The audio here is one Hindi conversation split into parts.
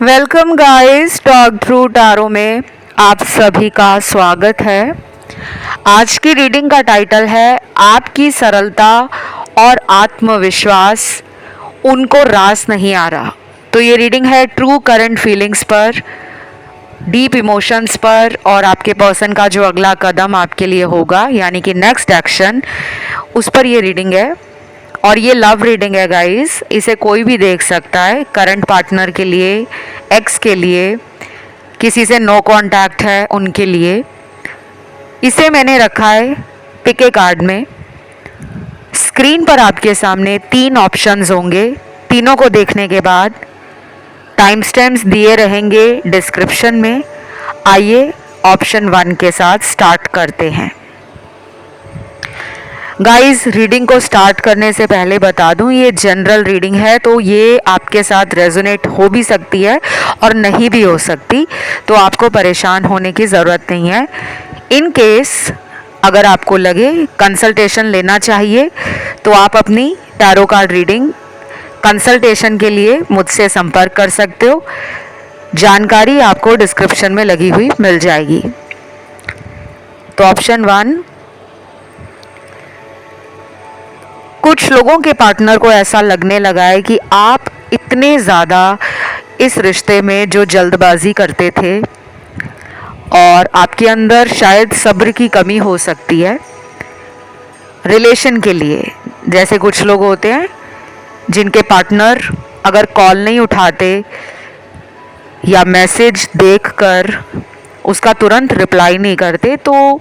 Welcome guys, talk through tarot में आप सभी का स्वागत है। आज की रीडिंग का टाइटल है आपकी सरलता और आत्मविश्वास उनको रास नहीं आ रहा। तो ये रीडिंग है ट्रू करंट फीलिंग्स पर, डीप इमोशंस पर और आपके पर्सन का जो अगला कदम आपके लिए होगा यानी कि नेक्स्ट एक्शन, उस पर ये रीडिंग है। और ये लव रीडिंग है गाइस, इसे कोई भी देख सकता है। करंट पार्टनर के लिए, एक्स के लिए, किसी से नो कांटेक्ट है उनके लिए। इसे मैंने रखा है पिक ए कार्ड में। स्क्रीन पर आपके सामने 3 ऑप्शंस होंगे। तीनों को देखने के बाद टाइम स्टैम्प्स दिए रहेंगे डिस्क्रिप्शन में। आइए ऑप्शन 1 के साथ स्टार्ट करते हैं। गाइस, रीडिंग को स्टार्ट करने से पहले बता दूं, ये जनरल रीडिंग है, तो ये आपके साथ रेजोनेट हो भी सकती है और नहीं भी हो सकती, तो आपको परेशान होने की ज़रूरत नहीं है। इन केस अगर आपको लगे कंसल्टेशन लेना चाहिए तो आप अपनी टैरो कार्ड रीडिंग कंसल्टेशन के लिए मुझसे संपर्क कर सकते हो। जानकारी आपको डिस्क्रिप्शन में लगी हुई मिल जाएगी। तो ऑप्शन 1, कुछ लोगों के पार्टनर को ऐसा लगने लगा है कि आप इतने ज़्यादा इस रिश्ते में जो जल्दबाजी करते थे और आपके अंदर शायद सब्र की कमी हो सकती है रिलेशन के लिए। जैसे कुछ लोग होते हैं जिनके पार्टनर अगर कॉल नहीं उठाते या मैसेज देखकर उसका तुरंत रिप्लाई नहीं करते, तो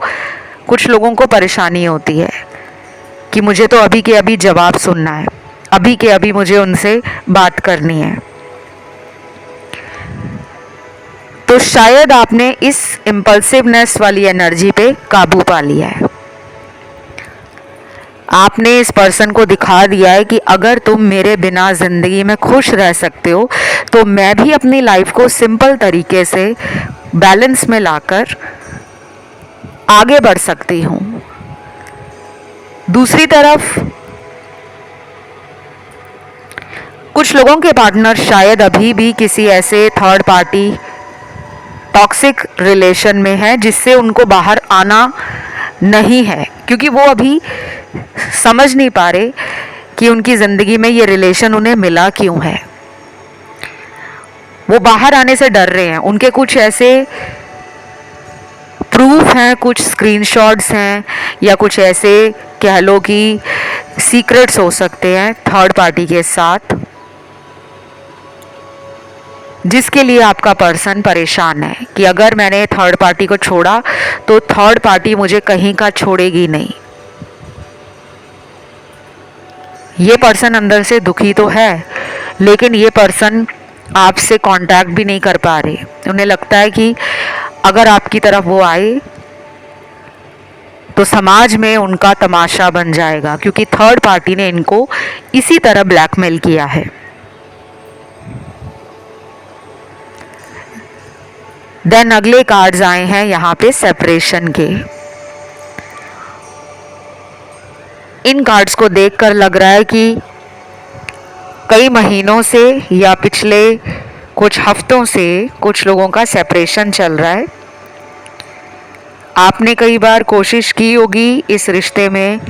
कुछ लोगों को परेशानी होती है कि मुझे तो अभी के अभी जवाब सुनना है, अभी के अभी मुझे उनसे बात करनी है। तो शायद आपने इस इम्पल्सिवनेस वाली एनर्जी पे काबू पा लिया है। आपने इस पर्सन को दिखा दिया है कि अगर तुम मेरे बिना ज़िंदगी में खुश रह सकते हो तो मैं भी अपनी लाइफ को सिंपल तरीके से बैलेंस में लाकर आगे बढ़ सकती हूँ। दूसरी तरफ कुछ लोगों के पार्टनर शायद अभी भी किसी ऐसे थर्ड पार्टी टॉक्सिक रिलेशन में है जिससे उनको बाहर आना नहीं है, क्योंकि वो अभी समझ नहीं पा रहे कि उनकी ज़िंदगी में ये रिलेशन उन्हें मिला क्यों है। वो बाहर आने से डर रहे हैं। उनके कुछ ऐसे प्रूफ हैं, कुछ स्क्रीनशॉट्स हैं या कुछ ऐसे कह लो कि सीक्रेट्स हो सकते हैं थर्ड पार्टी के साथ, जिसके लिए आपका पर्सन परेशान है कि अगर मैंने थर्ड पार्टी को छोड़ा तो थर्ड पार्टी मुझे कहीं का छोड़ेगी नहीं। ये पर्सन अंदर से दुखी तो है, लेकिन ये पर्सन आपसे कांटेक्ट भी नहीं कर पा रहे। उन्हें लगता है कि अगर आपकी तरफ वो आए तो समाज में उनका तमाशा बन जाएगा, क्योंकि थर्ड पार्टी ने इनको इसी तरह ब्लैकमेल किया है। देन अगले कार्ड्स आए हैं यहाँ पे सेपरेशन के। इन कार्ड्स को देखकर लग रहा है कि कई महीनों से या पिछले कुछ हफ्तों से कुछ लोगों का सेपरेशन चल रहा है। आपने कई बार कोशिश की होगी इस रिश्ते में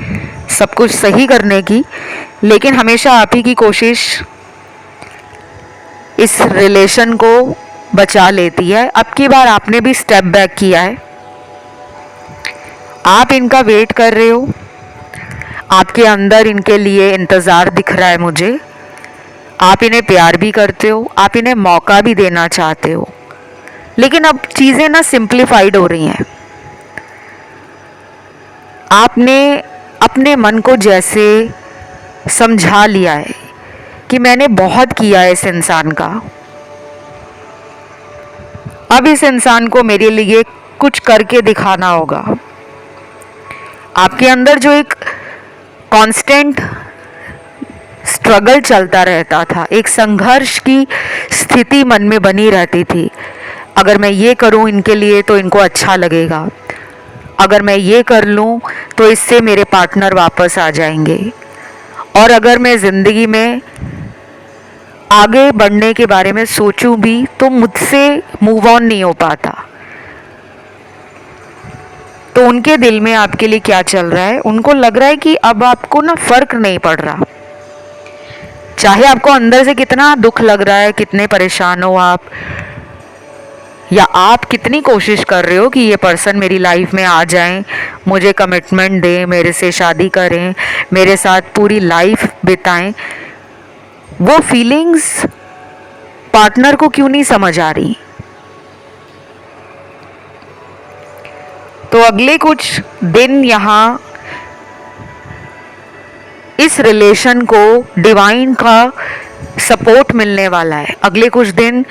सब कुछ सही करने की, लेकिन हमेशा आप ही की कोशिश इस रिलेशन को बचा लेती है। अब की बार आपने भी स्टेप बैक किया है। आप इनका वेट कर रहे हो, आपके अंदर इनके लिए इंतज़ार दिख रहा है मुझे। आप इन्हें प्यार भी करते हो, आप इन्हें मौका भी देना चाहते हो, लेकिन अब चीज़ें ना सिंप्लीफाइड हो रही हैं। आपने अपने मन को जैसे समझा लिया है कि मैंने बहुत किया है इस इंसान का, अब इस इंसान को मेरे लिए कुछ करके दिखाना होगा। आपके अंदर जो एक कांस्टेंट स्ट्रगल चलता रहता था, एक संघर्ष की स्थिति मन में बनी रहती थी। अगर मैं ये करूं इनके लिए तो इनको अच्छा लगेगा, अगर मैं ये कर लूं तो इससे मेरे पार्टनर वापस आ जाएंगे, और अगर मैं ज़िंदगी में आगे बढ़ने के बारे में सोचूं भी तो मुझसे मूव ऑन नहीं हो पाता। तो उनके दिल में आपके लिए क्या चल रहा है? उनको लग रहा है कि अब आपको ना फर्क नहीं पड़ रहा, चाहे आपको अंदर से कितना दुख लग रहा है, कितने परेशान हो आप, या आप कितनी कोशिश कर रहे हो कि ये पर्सन मेरी लाइफ में आ जाएं, मुझे कमिटमेंट दें, मेरे से शादी करें, मेरे साथ पूरी लाइफ बिताएं, वो फीलिंग्स पार्टनर को क्यों नहीं समझ आ रही? तो अगले कुछ दिन यहाँ इस रिलेशन को डिवाइन का सपोर्ट मिलने वाला है। अगले कुछ दिन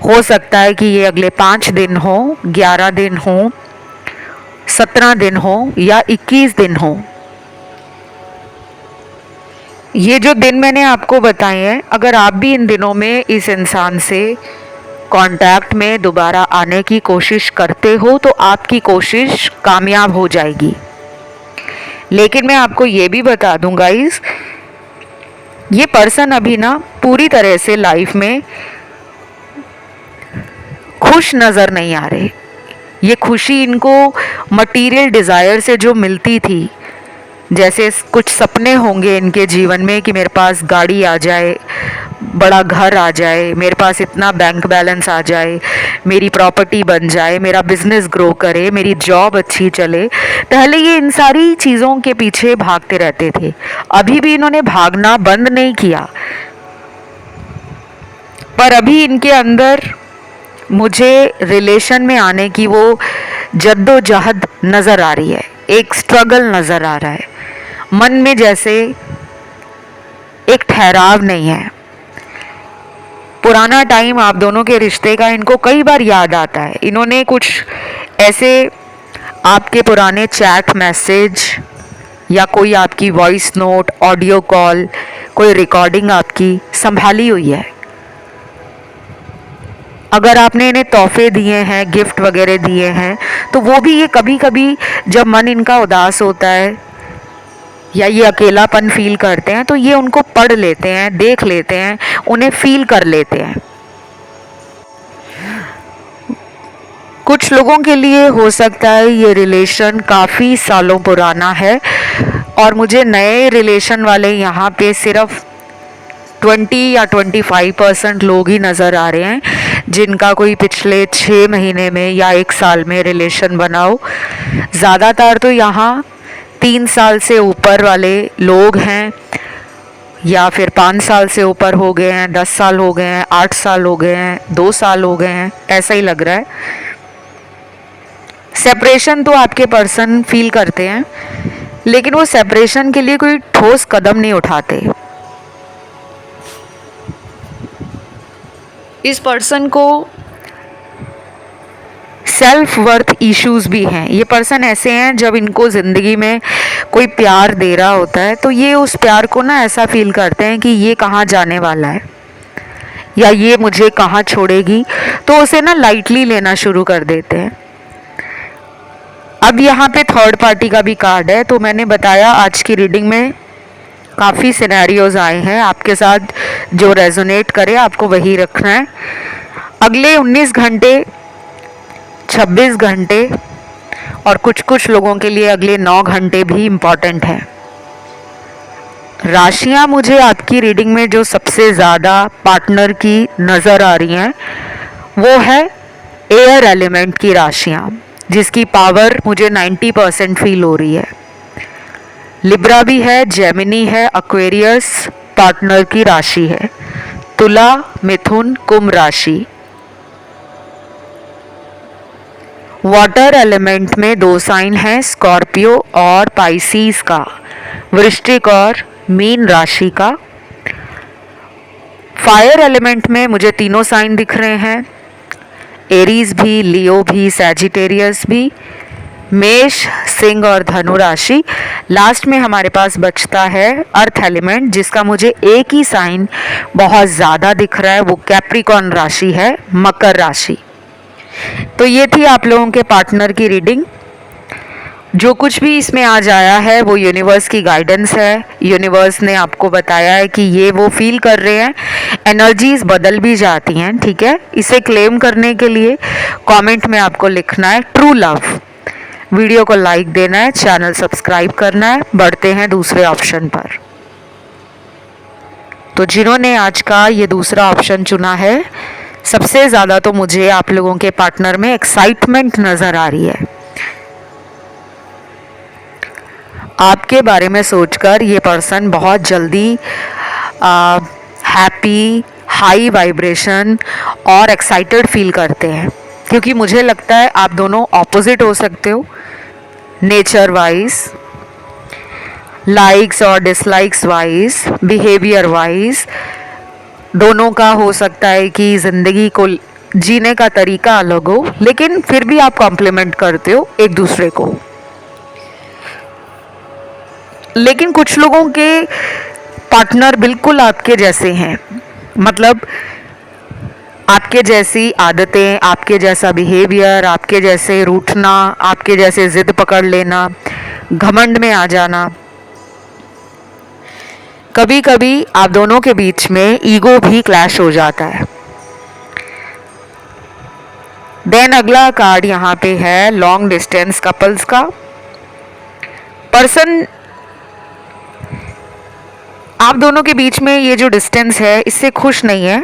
हो सकता है कि ये अगले 5 दिन हो, 11 दिन हो, 17 दिन हो या 21 दिन हो। ये जो दिन मैंने आपको बताए हैं, अगर आप भी इन दिनों में इस इंसान से कांटेक्ट में दोबारा आने की कोशिश करते हो तो आपकी कोशिश कामयाब हो जाएगी। लेकिन मैं आपको ये भी बता दूं गाइस, ये पर्सन अभी ना पूरी तरह से लाइफ में खुश नज़र नहीं आ रहे। ये खुशी इनको मटेरियल डिज़ायर से जो मिलती थी, जैसे कुछ सपने होंगे इनके जीवन में कि मेरे पास गाड़ी आ जाए, बड़ा घर आ जाए, मेरे पास इतना बैंक बैलेंस आ जाए, मेरी प्रॉपर्टी बन जाए, मेरा बिजनेस ग्रो करे, मेरी जॉब अच्छी चले। पहले ये इन सारी चीज़ों के पीछे भागते रहते थे। अभी भी इन्होंने भागना बंद नहीं किया, पर अभी इनके अंदर मुझे रिलेशन में आने की वो जद्दोजहद नज़र आ रही है, एक स्ट्रगल नज़र आ रहा है। मन में जैसे एक ठहराव नहीं है। पुराना टाइम आप दोनों के रिश्ते का इनको कई बार याद आता है। इन्होंने कुछ ऐसे आपके पुराने चैट मैसेज या कोई आपकी वॉइस नोट, ऑडियो कॉल, कोई रिकॉर्डिंग आपकी संभाली हुई है। अगर आपने इन्हें तोहफे दिए हैं, गिफ्ट वगैरह दिए हैं, तो वो भी ये कभी कभी जब मन इनका उदास होता है या ये अकेलापन फील करते हैं तो ये उनको पढ़ लेते हैं, देख लेते हैं, उन्हें फील कर लेते हैं। कुछ लोगों के लिए हो सकता है ये रिलेशन काफ़ी सालों पुराना है और मुझे नए रिलेशन वाले यहाँ पे सिर्फ 20 या 25% लोग ही नज़र आ रहे हैं जिनका कोई पिछले 6 महीने में या 1 साल में रिलेशन बना हो। ज़्यादातर तो यहाँ 3 साल से ऊपर वाले लोग हैं या फिर 5 साल से ऊपर हो गए हैं, 10 साल हो गए हैं, 8 साल हो गए हैं, 2 साल हो गए हैं, ऐसा ही लग रहा है। सेपरेशन तो आपके पर्सन फील करते हैं, लेकिन वो सेपरेशन के लिए कोई ठोस कदम नहीं उठाते। इस पर्सन को सेल्फ वर्थ इश्यूज भी हैं। ये पर्सन ऐसे हैं, जब इनको ज़िंदगी में कोई प्यार दे रहा होता है तो ये उस प्यार को ना ऐसा फील करते हैं कि ये कहाँ जाने वाला है या ये मुझे कहाँ छोड़ेगी, तो उसे ना लाइटली लेना शुरू कर देते हैं। अब यहाँ पे थर्ड पार्टी का भी कार्ड है। तो मैंने बताया आज की रीडिंग में काफ़ी सिनेरियोज आए हैं, आपके साथ जो रेजोनेट करे आपको वही रखना है। अगले 19 घंटे, 26 घंटे और कुछ लोगों के लिए अगले 9 घंटे भी इम्पॉर्टेंट हैं। राशियां मुझे आपकी रीडिंग में जो सबसे ज़्यादा पार्टनर की नज़र आ रही हैं वो है एयर एलिमेंट की राशियां, जिसकी पावर मुझे 90% फील हो रही है। लिब्रा भी है, जेमिनी है, एक्वेरियस पार्टनर की राशि है, तुला, मिथुन, कुंभ राशि। वाटर एलिमेंट में 2 साइन हैं, स्कॉर्पियो और पाइसीस का, वृश्चिक और मीन राशि का। फायर एलिमेंट में मुझे तीनों साइन दिख रहे हैं, एरीज भी, लियो भी, सैजिटेरियस भी, मेष, सिंह और धनु राशि। लास्ट में हमारे पास बचता है अर्थ एलिमेंट, जिसका मुझे एक ही साइन बहुत ज़्यादा दिख रहा है, वो कैप्रिकॉर्न राशि है, मकर राशि। तो ये थी आप लोगों के पार्टनर की रीडिंग। जो कुछ भी इसमें आज आया है वो यूनिवर्स की गाइडेंस है। यूनिवर्स ने आपको बताया है कि ये वो फील कर रहे हैं। एनर्जीज बदल भी जाती हैं, ठीक है। इसे क्लेम करने के लिए कमेंट में आपको लिखना है ट्रू लव, वीडियो को लाइक देना है, चैनल सब्सक्राइब करना है। बढ़ते हैं दूसरे ऑप्शन पर। तो जिन्होंने आज का ये दूसरा ऑप्शन चुना है, सबसे ज़्यादा तो मुझे आप लोगों के पार्टनर में एक्साइटमेंट नज़र आ रही है। आपके बारे में सोचकर ये पर्सन बहुत जल्दी हैप्पी, हाई वाइब्रेशन और एक्साइटेड फील करते हैं, क्योंकि मुझे लगता है आप दोनों ऑपोजिट हो सकते हो नेचर वाइज, लाइक्स और डिसलाइक्स वाइज, बिहेवियर वाइज। दोनों का हो सकता है कि ज़िंदगी को जीने का तरीका अलग हो, लेकिन फिर भी आप कॉम्प्लीमेंट करते हो एक दूसरे को। लेकिन कुछ लोगों के पार्टनर बिल्कुल आपके जैसे हैं, मतलब आपके जैसी आदतें, आपके जैसा बिहेवियर, आपके जैसे रूठना, आपके जैसे जिद पकड़ लेना, घमंड में आ जाना। कभी कभी आप दोनों के बीच में ईगो भी क्लैश हो जाता है। देन अगला कार्ड यहाँ पे है लॉन्ग डिस्टेंस कपल्स का। पर्सन आप दोनों के बीच में ये जो डिस्टेंस है इससे खुश नहीं है।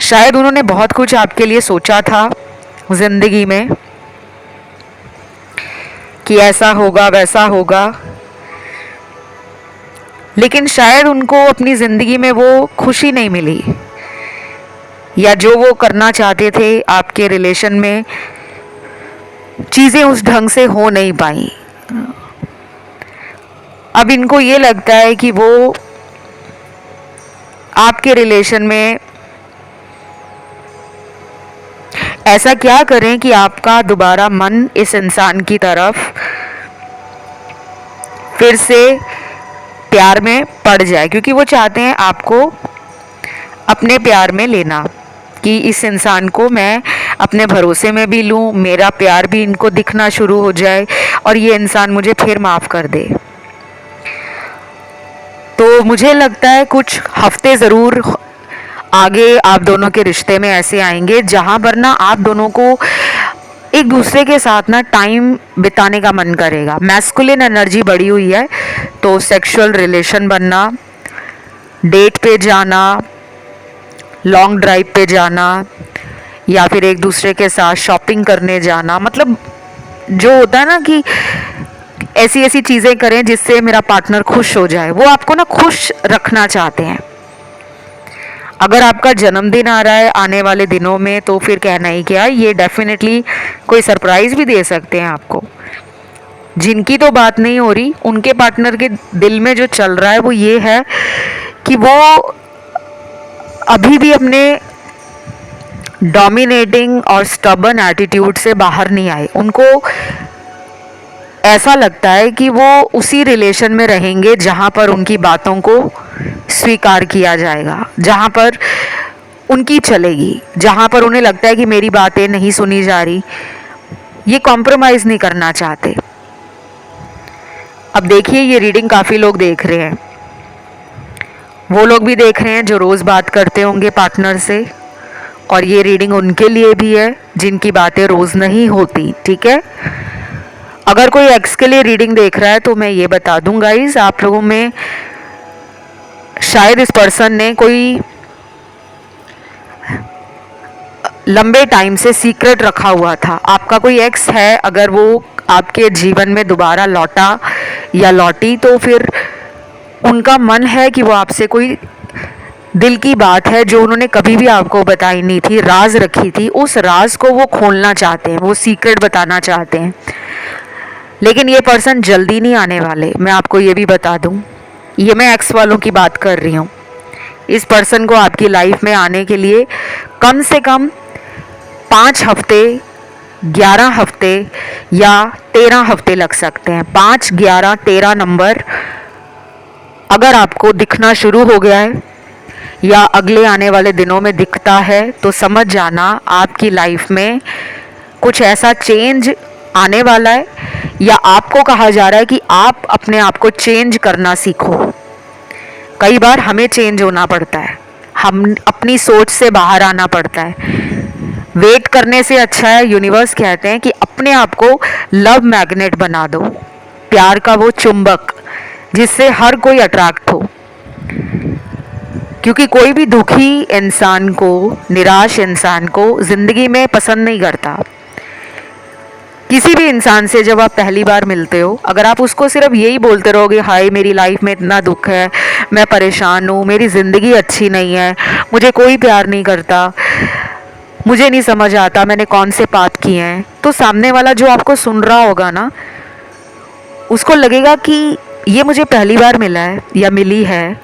शायद उन्होंने बहुत कुछ आपके लिए सोचा था जिंदगी में कि ऐसा होगा वैसा होगा, लेकिन शायद उनको अपनी ज़िंदगी में वो खुशी नहीं मिली, या जो वो करना चाहते थे आपके रिलेशन में चीज़ें उस ढंग से हो नहीं पाई। अब इनको ये लगता है कि वो आपके रिलेशन में ऐसा क्या करें कि आपका दोबारा मन इस इंसान की तरफ फिर से प्यार में पड़ जाए, क्योंकि वो चाहते हैं आपको अपने प्यार में लेना, कि इस इंसान को मैं अपने भरोसे में भी लूँ, मेरा प्यार भी इनको दिखना शुरू हो जाए और ये इंसान मुझे फिर माफ़ कर दे। तो मुझे लगता है कुछ हफ्ते ज़रूर आगे आप दोनों के रिश्ते में ऐसे आएंगे जहाँ पर ना आप दोनों को एक दूसरे के साथ ना टाइम बिताने का मन करेगा। मैस्कुलिन एनर्जी बढ़ी हुई है, तो सेक्सुअल रिलेशन बनना, डेट पे जाना, लॉन्ग ड्राइव पे जाना, या फिर एक दूसरे के साथ शॉपिंग करने जाना, मतलब जो होता है ना कि ऐसी ऐसी चीज़ें करें जिससे मेरा पार्टनर खुश हो जाए। वो आपको ना खुश रखना चाहते हैं। अगर आपका जन्मदिन आ रहा है आने वाले दिनों में, तो फिर कहना ही क्या, ये डेफिनेटली कोई सरप्राइज़ भी दे सकते हैं आपको। जिनकी तो बात नहीं हो रही, उनके पार्टनर के दिल में जो चल रहा है वो ये है कि वो अभी भी अपने डोमिनेटिंग और स्टबर्न एटीट्यूड से बाहर नहीं आए। उनको ऐसा लगता है कि वो उसी रिलेशन में रहेंगे जहाँ पर उनकी बातों को स्वीकार किया जाएगा, जहाँ पर उनकी चलेगी, जहाँ पर उन्हें लगता है कि मेरी बातें नहीं सुनी जा रही। ये कॉम्प्रोमाइज़ नहीं करना चाहते। अब देखिए, ये रीडिंग काफ़ी लोग देख रहे हैं। वो लोग भी देख रहे हैं जो रोज़ बात करते होंगे पार्टनर से, और ये रीडिंग उनके लिए भी है जिनकी बातें रोज़ नहीं होती, ठीक है। अगर कोई एक्स के लिए रीडिंग देख रहा है तो मैं ये बता दूं गाइस, आप लोगों में शायद इस पर्सन ने कोई लंबे टाइम से सीक्रेट रखा हुआ था। आपका कोई एक्स है, अगर वो आपके जीवन में दोबारा लौटा या लौटी, तो फिर उनका मन है कि वो आपसे कोई दिल की बात है जो उन्होंने कभी भी आपको बताई नहीं थी, राज रखी थी, उस राज को वो खोलना चाहते हैं, वो सीक्रेट बताना चाहते हैं। लेकिन ये पर्सन जल्दी नहीं आने वाले, मैं आपको ये भी बता दूं। ये मैं एक्स वालों की बात कर रही हूँ। इस पर्सन को आपकी लाइफ में आने के लिए कम से कम 5 हफ्ते, 11 हफ्ते या 13 हफ्ते लग सकते हैं। 5, 11, 13 नंबर अगर आपको दिखना शुरू हो गया है या अगले आने वाले दिनों में दिखता है, तो समझ जाना आपकी लाइफ में कुछ ऐसा चेंज आने वाला है, या आपको कहा जा रहा है कि आप अपने आप को चेंज करना सीखो। कई बार हमें चेंज होना पड़ता है, हम अपनी सोच से बाहर आना पड़ता है। वेट करने से अच्छा है, यूनिवर्स कहते हैं कि अपने आप को लव मैग्नेट बना दो, प्यार का वो चुंबक जिससे हर कोई अट्रैक्ट हो। क्योंकि कोई भी दुखी इंसान को, निराश इंसान को ज़िंदगी में पसंद नहीं करता। किसी भी इंसान से जब आप पहली बार मिलते हो, अगर आप उसको सिर्फ यही बोलते रहोगे, हाय मेरी लाइफ में इतना दुख है, मैं परेशान हूँ, मेरी ज़िंदगी अच्छी नहीं है, मुझे कोई प्यार नहीं करता, मुझे नहीं समझ आता मैंने कौन से पाप किए हैं, तो सामने वाला जो आपको सुन रहा होगा ना, उसको लगेगा कि ये मुझे पहली बार मिला है या मिली है,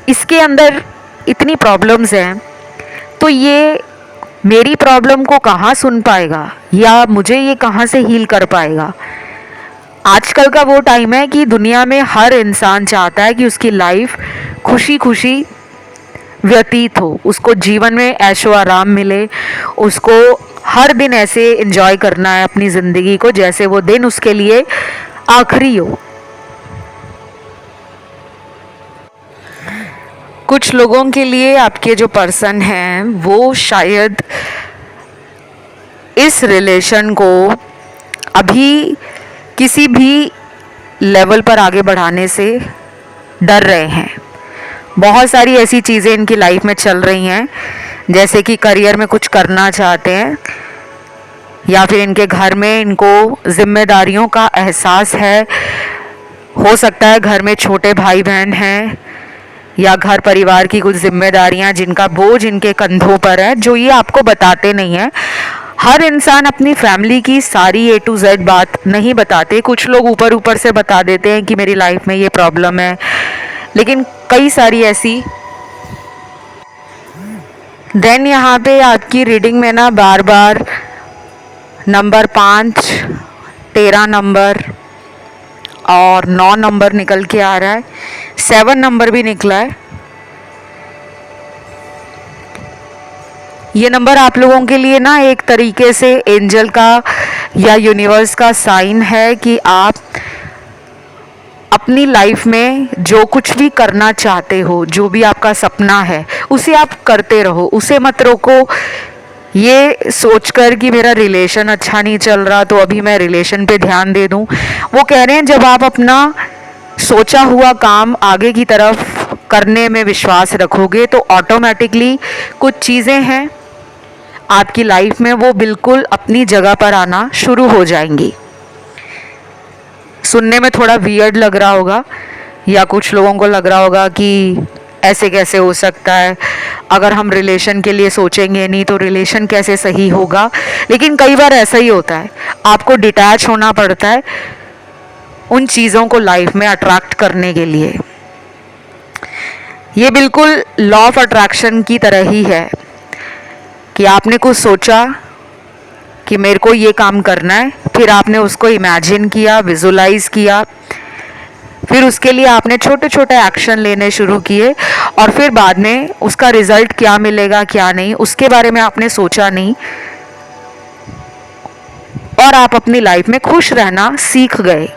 इसके अंदर इतनी प्रॉब्लम्स हैं, तो ये मेरी प्रॉब्लम को कहाँ सुन पाएगा या मुझे ये कहाँ से हील कर पाएगा। आजकल का वो टाइम है कि दुनिया में हर इंसान चाहता है कि उसकी लाइफ खुशी खुशी व्यतीत हो, उसको जीवन में ऐशो आराम मिले, उसको हर दिन ऐसे एंजॉय करना है अपनी ज़िंदगी को जैसे वो दिन उसके लिए आखिरी हो। कुछ लोगों के लिए आपके जो पर्सन हैं वो शायद इस रिलेशन को अभी किसी भी लेवल पर आगे बढ़ाने से डर रहे हैं। बहुत सारी ऐसी चीज़ें इनकी लाइफ में चल रही हैं, जैसे कि करियर में कुछ करना चाहते हैं, या फिर इनके घर में इनको जिम्मेदारियों का एहसास है। हो सकता है घर में छोटे भाई बहन हैं या घर परिवार की कुछ जिम्मेदारियां जिनका बोझ इनके कंधों पर है, जो ये आपको बताते नहीं हैं। हर इंसान अपनी फैमिली की सारी A to Z बात नहीं बताते। कुछ लोग ऊपर ऊपर से बता देते हैं कि मेरी लाइफ में ये प्रॉब्लम है, लेकिन कई सारी ऐसी। देन यहाँ पे आपकी रीडिंग में ना बार बार नंबर 5, 13 नंबर और 9 नंबर निकल के आ रहा है, 7 नंबर भी निकला है। ये नंबर आप लोगों के लिए ना एक तरीके से एंजल का या यूनिवर्स का साइन है कि आप अपनी लाइफ में जो कुछ भी करना चाहते हो, जो भी आपका सपना है, उसे आप करते रहो, उसे मत रोको। ये सोचकर कि मेरा रिलेशन अच्छा नहीं चल रहा तो अभी मैं रिलेशन पे ध्यान दे दूं। वो कह रहे हैं जब आप अपना सोचा हुआ काम आगे की तरफ करने में विश्वास रखोगे तो ऑटोमेटिकली कुछ चीज़ें हैं आपकी लाइफ में वो बिल्कुल अपनी जगह पर आना शुरू हो जाएंगी। सुनने में थोड़ा वियर्ड लग रहा होगा या कुछ लोगों को लग रहा होगा कि ऐसे कैसे हो सकता है, अगर हम रिलेशन के लिए सोचेंगे नहीं तो रिलेशन कैसे सही होगा। लेकिन कई बार ऐसा ही होता है, आपको डिटैच होना पड़ता है उन चीज़ों को लाइफ में अट्रैक्ट करने के लिए। ये बिल्कुल लॉ ऑफ अट्रैक्शन की तरह ही है कि आपने कुछ सोचा कि मेरे को ये काम करना है, फिर आपने उसको इमेजिन किया, विजुलाइज किया, फिर उसके लिए आपने छोटे छोटे एक्शन लेने शुरू किए और फिर बाद में उसका रिजल्ट क्या मिलेगा क्या नहीं उसके बारे में आपने सोचा नहीं और आप अपनी लाइफ में खुश रहना सीख गए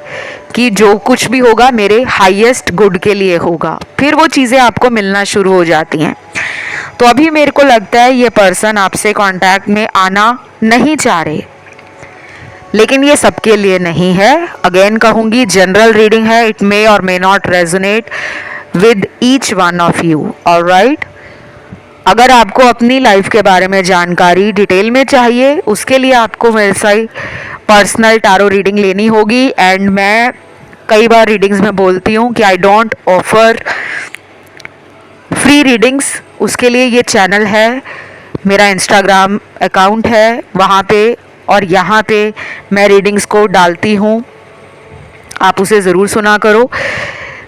कि जो कुछ भी होगा मेरे हाईएस्ट गुड के लिए होगा। फिर वो चीज़ें आपको मिलना शुरू हो जाती हैं। तो अभी मेरे को लगता है ये पर्सन आपसे कांटेक्ट में आना नहीं चाह रहे, लेकिन ये सबके लिए नहीं है। अगेन कहूँगी जनरल रीडिंग है, इट मे और may not resonate with each one of you, alright. अगर आपको अपनी लाइफ के बारे में जानकारी डिटेल में चाहिए उसके लिए आपको मेरे से पर्सनल टैरो रीडिंग लेनी होगी। एंड मैं कई बार रीडिंग्स में बोलती हूँ कि I don't offer free readings. उसके लिए ये चैनल है, मेरा इंस्टाग्राम अकाउंट है, वहाँ पे और यहाँ पे मैं रीडिंग्स को डालती हूँ, आप उसे ज़रूर सुना करो।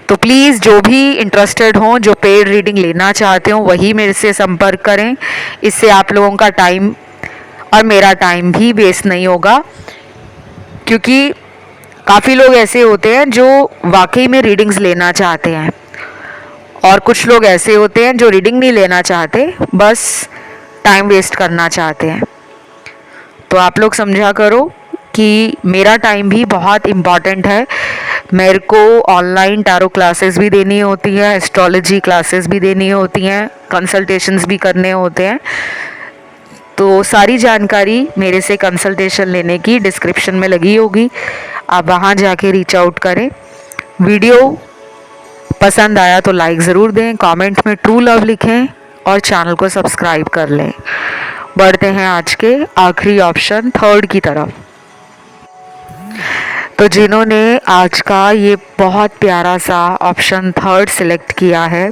तो प्लीज़ जो भी इंटरेस्टेड हों, जो पेड रीडिंग लेना चाहते हो वही मेरे से संपर्क करें। इससे आप लोगों का टाइम और मेरा टाइम भी वेस्ट नहीं होगा, क्योंकि काफ़ी लोग ऐसे होते हैं जो वाकई में रीडिंग्स लेना चाहते हैं और कुछ लोग ऐसे होते हैं जो रीडिंग नहीं लेना चाहते, बस टाइम वेस्ट करना चाहते हैं। तो आप लोग समझा करो कि मेरा टाइम भी बहुत इम्पॉर्टेंट है। मेरे को ऑनलाइन टैरो क्लासेस भी देनी होती है, एस्ट्रोलॉजी क्लासेस भी देनी होती हैं, कंसल्टेशंस भी करने होते हैं। तो सारी जानकारी मेरे से कंसल्टेशन लेने की डिस्क्रिप्शन में लगी होगी, आप वहाँ जाके रीच आउट करें। वीडियो पसंद आया तो लाइक ज़रूर दें, कमेंट में ट्रू लव लिखें और चैनल को सब्सक्राइब कर लें। बढ़ते हैं आज के आखिरी ऑप्शन थर्ड की तरफ। तो जिन्होंने आज का ये बहुत प्यारा सा ऑप्शन थर्ड सिलेक्ट किया है,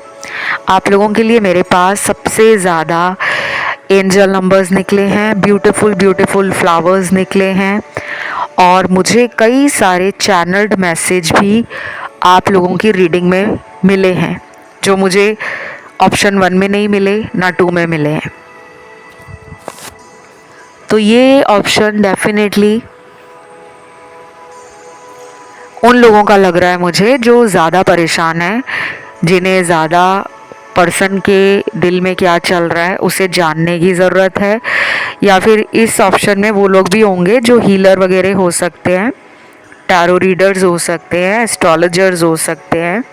आप लोगों के लिए मेरे पास सबसे ज़्यादा एंजल नंबर्स निकले हैं, ब्यूटीफुल ब्यूटीफुल फ्लावर्स निकले हैं और मुझे कई सारे चैनल्ड मैसेज भी आप लोगों की रीडिंग में मिले हैं, जो मुझे ऑप्शन 1 में नहीं मिले ना 2 में मिले हैं। तो ये ऑप्शन डेफिनेटली उन लोगों का लग रहा है मुझे जो ज़्यादा परेशान है, जिन्हें ज़्यादा पर्सन के दिल में क्या चल रहा है उसे जानने की ज़रूरत है, या फिर इस ऑप्शन में वो लोग भी होंगे जो हीलर वगैरह हो सकते हैं, टैरो रीडर्स हो सकते हैं, एस्ट्रोलॉजर्स हो सकते हैं,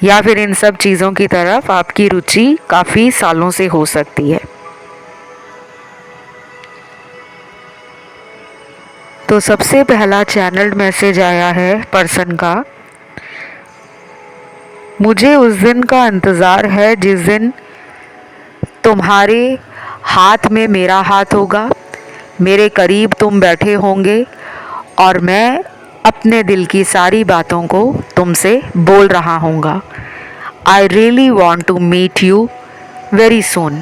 या फिर इन सब चीज़ों की तरफ आपकी रुचि काफ़ी सालों से हो सकती है। तो सबसे पहला चैनल्ड मैसेज आया है पर्सन का, मुझे उस दिन का इंतज़ार है जिस दिन तुम्हारे हाथ में मेरा हाथ होगा, मेरे करीब तुम बैठे होंगे और मैं अपने दिल की सारी बातों को तुमसे बोल रहा हूँगा। I really want to meet you very soon.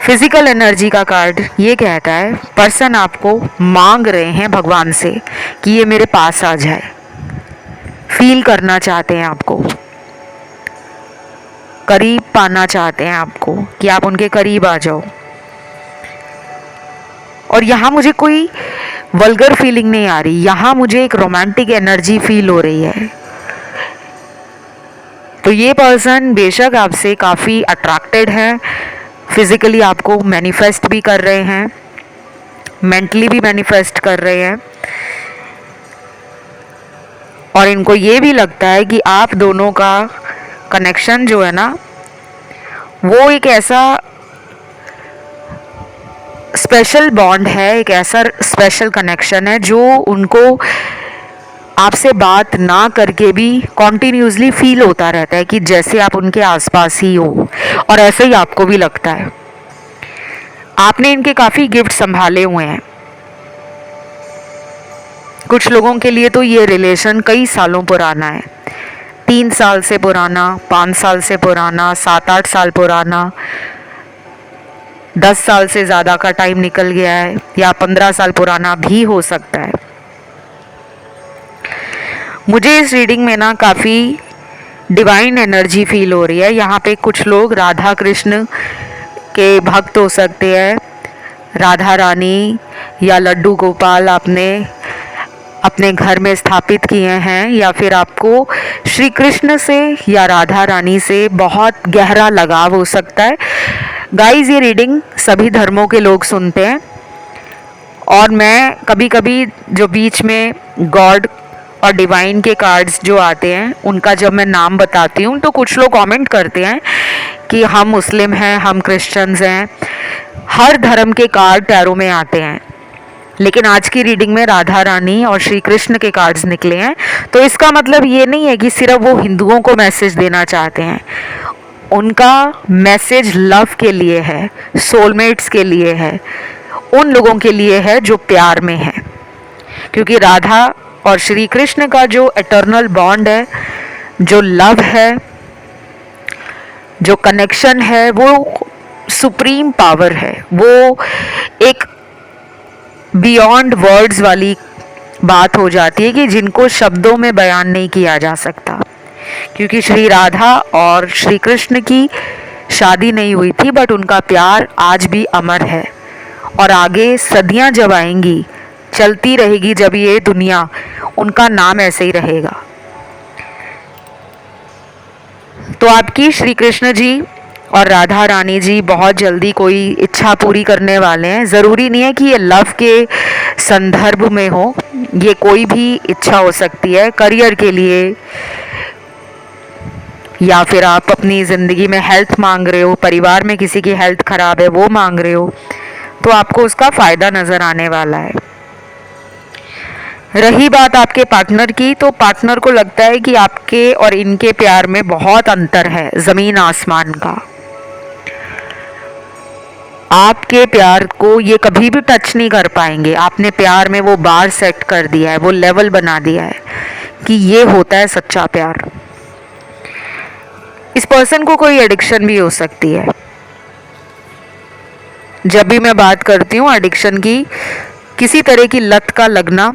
Physical energy का कार्ड ये कहता है पर्सन आपको मांग रहे हैं भगवान से कि ये मेरे पास आ जाए, फील करना चाहते हैं आपको, करीब पाना चाहते हैं आपको कि आप उनके करीब आ जाओ। और यहाँ मुझे कोई वल्गर फीलिंग नहीं आ रही, यहाँ मुझे एक रोमांटिक एनर्जी फील हो रही है। तो ये पर्सन बेशक आपसे काफ़ी अट्रैक्टेड है, फिज़िकली आपको मैनिफेस्ट भी कर रहे हैं, मेंटली भी मैनिफेस्ट कर रहे हैं, और इनको ये भी लगता है कि आप दोनों का कनेक्शन जो है ना वो एक ऐसा स्पेशल बॉन्ड है, एक ऐसा स्पेशल कनेक्शन है जो उनको आपसे बात ना करके भी कॉन्टिन्यूसली फील होता रहता है कि जैसे आप उनके आसपास ही हो, और ऐसे ही आपको भी लगता है। आपने इनके काफ़ी गिफ्ट संभाले हुए हैं। कुछ लोगों के लिए तो ये रिलेशन कई सालों पुराना है, 3 साल से पुराना, 5 साल से पुराना, 7-8 साल पुराना, 10 साल से ज़्यादा का टाइम निकल गया है, या 15 साल पुराना भी हो सकता है। मुझे इस रीडिंग में ना काफ़ी डिवाइन एनर्जी फील हो रही है। यहाँ पे कुछ लोग राधा कृष्ण के भक्त हो सकते हैं, राधा रानी या लड्डू गोपाल आपने अपने घर में स्थापित किए हैं, या फिर आपको श्री कृष्ण से या राधा रानी से बहुत गहरा लगाव हो सकता है। गाइस, ये रीडिंग सभी धर्मों के लोग सुनते हैं, और मैं कभी कभी जो बीच में गॉड और डिवाइन के कार्ड्स जो आते हैं उनका जब मैं नाम बताती हूँ तो कुछ लोग कमेंट करते हैं कि हम मुस्लिम हैं, हम क्रिश्चियंस हैं। हर धर्म के कार्ड टैरो में आते हैं, लेकिन आज की रीडिंग में राधा रानी और श्री कृष्ण के कार्ड्स निकले हैं। तो इसका मतलब ये नहीं है कि सिर्फ वो हिंदुओं को मैसेज देना चाहते हैं, उनका मैसेज लव के लिए है, सोलमेट्स के लिए है, उन लोगों के लिए है जो प्यार में है। क्योंकि राधा और श्री कृष्ण का जो एटर्नल बॉन्ड है, जो लव है, जो कनेक्शन है, वो सुप्रीम पावर है, वो एक बियॉन्ड वर्ड्स वाली बात हो जाती है कि जिनको शब्दों में बयान नहीं किया जा सकता। क्योंकि श्री राधा और श्री कृष्ण की शादी नहीं हुई थी, बट उनका प्यार आज भी अमर है, और आगे सदियां जब आएंगी, चलती रहेगी जब ये दुनिया, उनका नाम ऐसे ही रहेगा। तो आपकी श्री कृष्ण जी और राधा रानी जी बहुत जल्दी कोई इच्छा पूरी करने वाले हैं। ज़रूरी नहीं है कि ये लव के संदर्भ में हो, ये कोई भी इच्छा हो सकती है, करियर के लिए, या फिर आप अपनी ज़िंदगी में हेल्थ मांग रहे हो, परिवार में किसी की हेल्थ ख़राब है वो मांग रहे हो, तो आपको उसका फ़ायदा नज़र आने वाला है। रही बात आपके पार्टनर की, तो पार्टनर को लगता है कि आपके और इनके प्यार में बहुत अंतर है, ज़मीन आसमान का। आपके प्यार को ये कभी भी टच नहीं कर पाएंगे। आपने प्यार में वो बार सेट कर दिया है, वो लेवल बना दिया है कि ये होता है सच्चा प्यार। इस पर्सन को कोई एडिक्शन भी हो सकती है। जब भी मैं बात करती हूँ एडिक्शन की, किसी तरह की लत का लगना,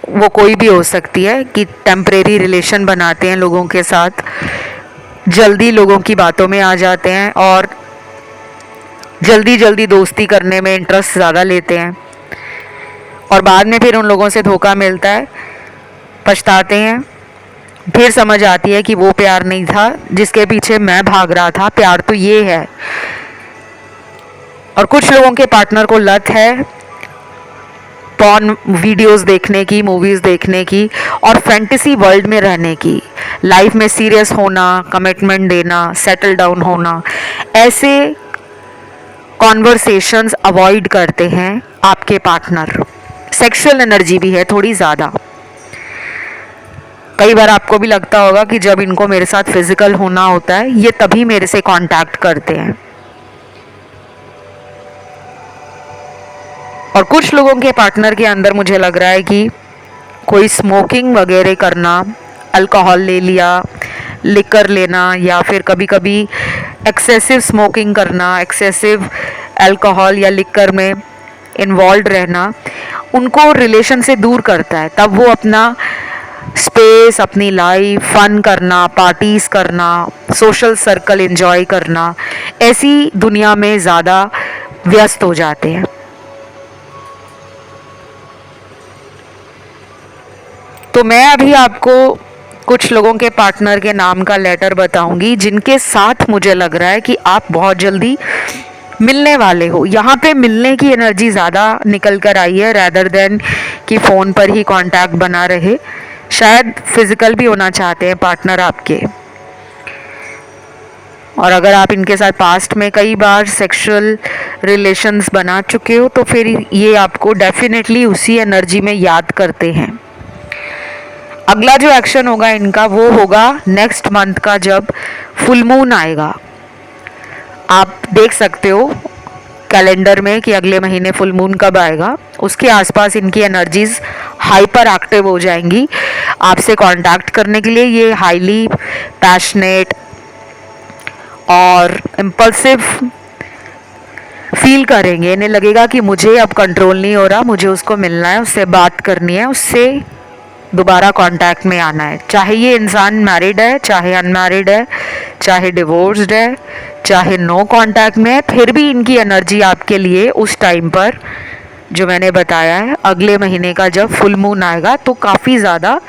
वो कोई भी हो सकती है कि टेम्परेरी रिलेशन बनाते हैं लोगों के साथ, जल्दी लोगों की बातों में आ जाते हैं और जल्दी जल्दी दोस्ती करने में इंटरेस्ट ज़्यादा लेते हैं, और बाद में फिर उन लोगों से धोखा मिलता है, पछताते हैं। फिर समझ आती है कि वो प्यार नहीं था जिसके पीछे मैं भाग रहा था, प्यार तो ये है। और कुछ लोगों के पार्टनर को लत है पॉर्न वीडियोस देखने की, मूवीज़ देखने की और फैंटेसी वर्ल्ड में रहने की। लाइफ में सीरियस होना, कमिटमेंट देना, सेटल डाउन होना, ऐसे कॉन्वर्सेशंस अवॉइड करते हैं आपके पार्टनर। सेक्सुअल एनर्जी भी है थोड़ी ज़्यादा। कई बार आपको भी लगता होगा कि जब इनको मेरे साथ फिजिकल होना होता है, ये तभी मेरे से कांटेक्ट करते हैं। और कुछ लोगों के पार्टनर के अंदर मुझे लग रहा है कि कोई स्मोकिंग वगैरह करना, अल्कोहल ले लिया, लिकर लेना, या फिर कभी कभी एक्सेसिव स्मोकिंग करना, एक्सेसिव अल्कोहल या लिकर में इन्वॉल्व रहना, उनको रिलेशन से दूर करता है। तब वो अपना स्पेस, अपनी लाइफ, फन करना, पार्टीज़ करना, सोशल सर्कल एंजॉय करना, ऐसी दुनिया में ज़्यादा व्यस्त हो जाते हैं। तो मैं अभी आपको कुछ लोगों के पार्टनर के नाम का लेटर बताऊंगी जिनके साथ मुझे लग रहा है कि आप बहुत जल्दी मिलने वाले हो। यहाँ पे मिलने की एनर्जी ज़्यादा निकल कर आई है रैदर देन कि फ़ोन पर ही कांटेक्ट बना रहे। शायद फिज़िकल भी होना चाहते हैं पार्टनर आपके। और अगर आप इनके साथ पास्ट में कई बार सेक्सुअल रिलेशंस बना चुके हो तो फिर ये आपको डेफिनेटली उसी एनर्जी में याद करते हैं। अगला जो एक्शन होगा इनका वो होगा नेक्स्ट मंथ का, जब फुल मून आएगा। आप देख सकते हो कैलेंडर में कि अगले महीने फुल मून कब आएगा। उसके आसपास इनकी एनर्जीज हाइपर एक्टिव हो जाएंगी आपसे कांटेक्ट करने के लिए। ये हाईली पैशनेट और इम्पल्सिव फील करेंगे। इन्हें लगेगा कि मुझे अब कंट्रोल नहीं हो रहा, मुझे उसको मिलना है, उससे बात करनी है, उससे दोबारा कांटेक्ट में आना है। चाहे ये इंसान मैरिड है, चाहे अनमैरिड है, चाहे डिवोर्स्ड है, चाहे नो कांटेक्ट में है, फिर भी इनकी एनर्जी आपके लिए उस टाइम पर जो मैंने बताया है अगले महीने का जब फुल मून आएगा तो काफ़ी ज़्यादा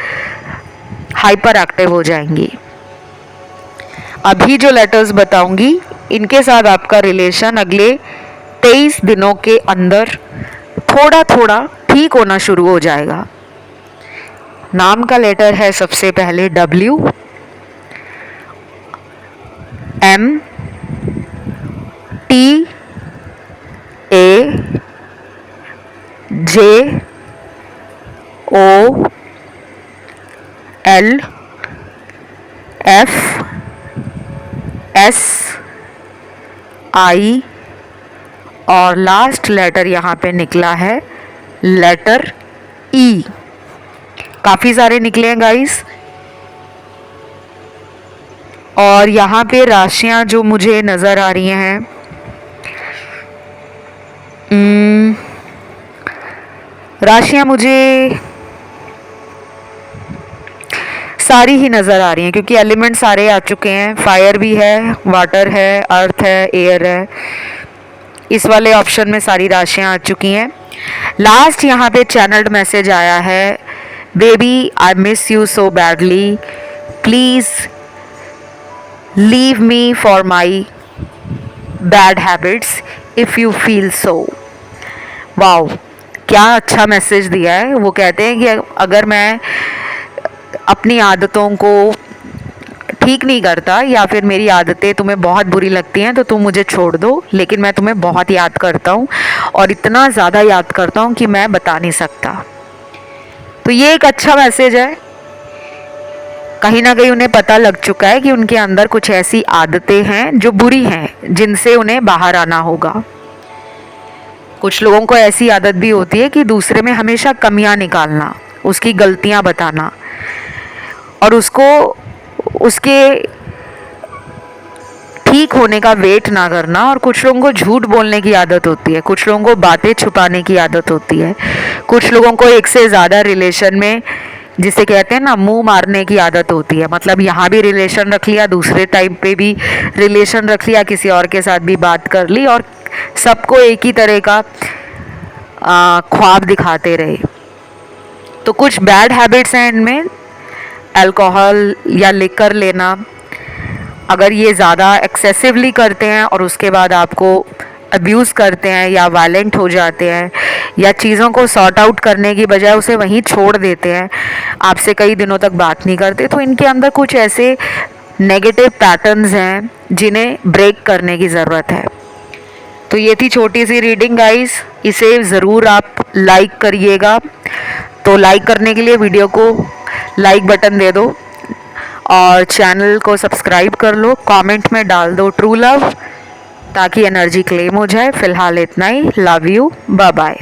हाइपर एक्टिव हो जाएंगी। अभी जो लेटर्स बताऊंगी इनके साथ आपका रिलेशन अगले 23 दिनों के अंदर थोड़ा थोड़ा ठीक होना शुरू हो जाएगा। नाम का लेटर है सबसे पहले W, M, T, A, J, O, L, F, S, I और लास्ट लेटर यहाँ पे निकला है लेटर E। काफ़ी सारे निकले हैं गाइस। और यहाँ पे राशियाँ जो मुझे नज़र आ रही हैं, राशियाँ मुझे सारी ही नज़र आ रही हैं क्योंकि एलिमेंट सारे आ चुके हैं। फायर भी है, वाटर है, अर्थ है, एयर है। इस वाले ऑप्शन में सारी राशियाँ आ चुकी हैं। लास्ट यहाँ पे चैनल्ड मैसेज आया है, baby I miss you so badly, please leave me for my bad habits if you feel so. Wow, क्या अच्छा मैसेज दिया है। वो कहते हैं कि अगर मैं अपनी आदतों को ठीक नहीं करता या फिर मेरी आदतें तुम्हें बहुत बुरी लगती हैं तो तुम मुझे छोड़ दो, लेकिन मैं तुम्हें बहुत याद करता हूँ और इतना ज़्यादा याद करता हूँ कि मैं बता नहीं सकता। तो ये एक अच्छा मैसेज है। कहीं ना कहीं उन्हें पता लग चुका है कि उनके अंदर कुछ ऐसी आदतें हैं जो बुरी हैं, जिनसे उन्हें बाहर आना होगा। कुछ लोगों को ऐसी आदत भी होती है कि दूसरे में हमेशा कमियां निकालना, उसकी गलतियां बताना और उसको उसके ठीक होने का वेट ना करना। और कुछ लोगों को झूठ बोलने की आदत होती है, कुछ लोगों को बातें छुपाने की आदत होती है, कुछ लोगों को एक से ज़्यादा रिलेशन में, जिसे कहते हैं ना, मुंह मारने की आदत होती है। मतलब यहाँ भी रिलेशन रख लिया, दूसरे टाइम पे भी रिलेशन रख लिया, किसी और के साथ भी बात कर ली और सबको एक ही तरह का ख्वाब दिखाते रहे। तो कुछ बैड हैबिट्स हैं इनमें। अल्कोहल या लिकर लेना, अगर ये ज़्यादा एक्सेसिवली करते हैं और उसके बाद आपको अब्यूज़ करते हैं या वायलेंट हो जाते हैं या चीज़ों को सॉर्ट आउट करने की बजाय उसे वहीं छोड़ देते हैं, आपसे कई दिनों तक बात नहीं करते, तो इनके अंदर कुछ ऐसे नेगेटिव पैटर्न्स हैं जिन्हें ब्रेक करने की ज़रूरत है। तो ये थी छोटी सी रीडिंग गाइस, इसे ज़रूर आप लाइक करिएगा। तो लाइक करने के लिए वीडियो को लाइक बटन दे दो और चैनल को सब्सक्राइब कर लो, कमेंट में डाल दो ट्रू लव ताकि एनर्जी क्लेम हो जाए। फ़िलहाल इतना ही। Love you, bye bye.